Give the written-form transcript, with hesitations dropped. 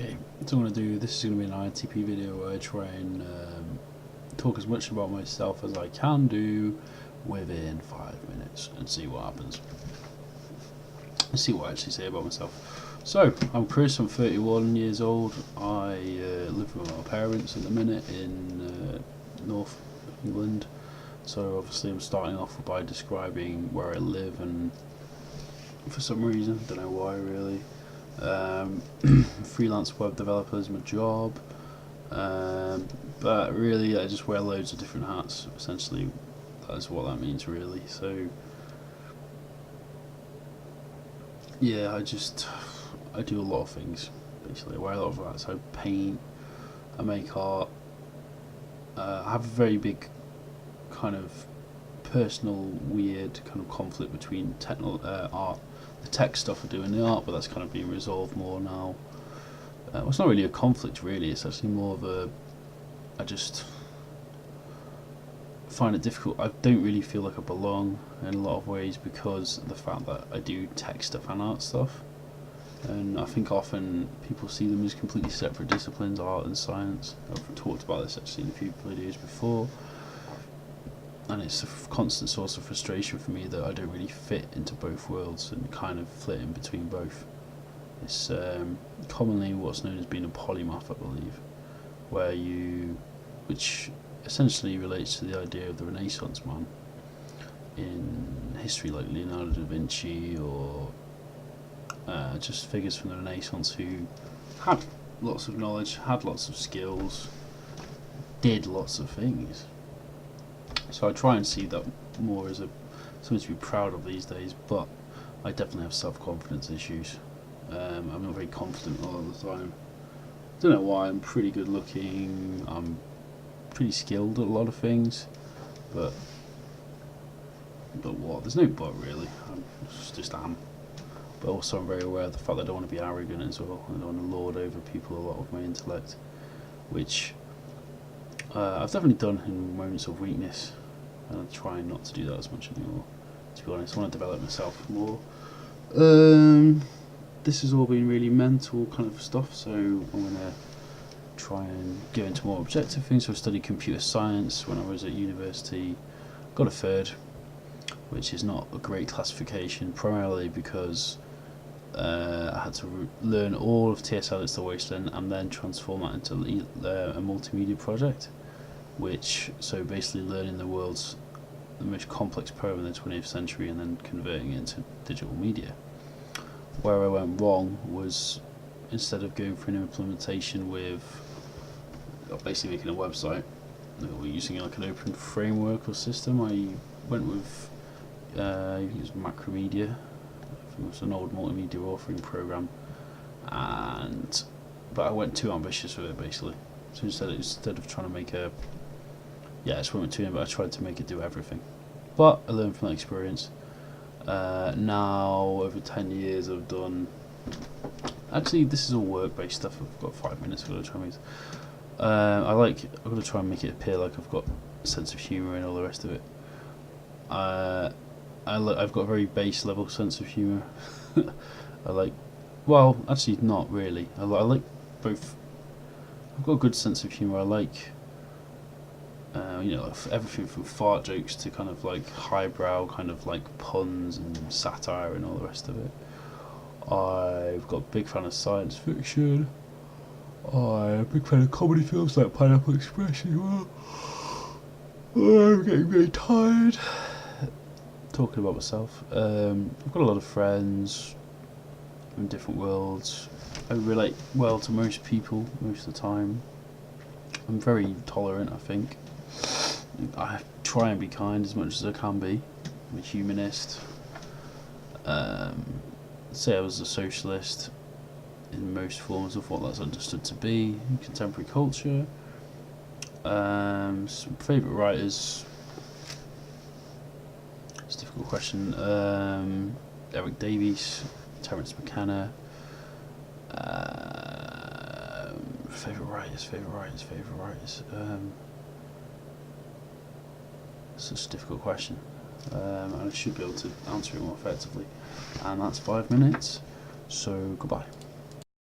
Okay, so I'm going to do, this is going to be an INTP video where I try and talk as much about myself as I can do within 5 minutes and see what happens. Let's see what I actually say about myself. So, I'm Chris, I'm 31 years old. I live with my parents at the minute in North England. So obviously I'm starting off by describing where I live, and for some reason, don't know why really. Freelance web developer is my job, but really I just wear loads of different hats. Essentially, that's what that means really. So yeah, I do a lot of things. Basically, I wear a lot of hats. I paint, I make art. I have a very big kind of personal, weird kind of conflict between art, the tech stuff I do in the art, but that's kind of being resolved more now. Well, it's not really a conflict really, it's actually more of a, I just find it difficult. I don't really feel like I belong in a lot of ways because of the fact that I do tech stuff and art stuff, and I think often people see them as completely separate disciplines, art and science. I've talked about this actually in a few videos before, and it's a constant source of frustration for me that I don't really fit into both worlds and kind of flit in between both. It's commonly what's known as being a polymath, I believe, which essentially relates to the idea of the Renaissance man in history, like Leonardo da Vinci, or just figures from the Renaissance who had lots of knowledge, had lots of skills, did lots of things. So I try and see that more as something to be proud of these days, but I definitely have self-confidence issues. I'm not very confident all the time. Don't know why. I'm pretty good looking, I'm pretty skilled at a lot of things, but what? There's no but really. I just am. But also I'm very aware of the fact that I don't want to be arrogant as well. I don't want to lord over people a lot with my intellect, which I've definitely done in moments of weakness, and I'm trying not to do that as much anymore. To be honest, I want to develop myself more. This has all been really mental kind of stuff, so I'm going to try and go into more objective things. So I studied computer science when I was at university, got a third, which is not a great classification, primarily because I had to learn all of TSL It's the Wasteland and then transform that into a multimedia project, so basically learning the world's the most complex program in the 20th century and then converting it into digital media. Where I went wrong was, instead of going for an implementation with basically making a website or using like an open framework or system, I went with used Macromedia. I think it was an old multimedia authoring program, but I went too ambitious with it basically. So instead of trying to make a I just went to it, but I tried to make it do everything. But I learned from that experience. Now, over 10 years, I've done. Actually, this is all work-based stuff. I've got 5 minutes. I've got to try and make. I've got to try and make it appear like I've got a sense of humour and all the rest of it. I've got a very base level sense of humour. Well, actually, not really. I like both. I've got a good sense of humour. I like. Everything from fart jokes to kind of like highbrow kind of like puns and satire and all the rest of it. I've got a big fan of science fiction. I'm a big fan of comedy films like Pineapple Express as well. I'm getting very tired talking about myself. I've got a lot of friends in different worlds. I relate well to most people most of the time. I'm very tolerant, I think. I try and be kind as much as I can be. I'm a humanist. Say I was a socialist in most forms of what that's understood to be in contemporary culture. Some favourite writers. It's a difficult question. Eric Davies, Terence McKenna. Favourite writers. Such a difficult question, and I should be able to answer it more effectively. And that's 5 minutes, so goodbye.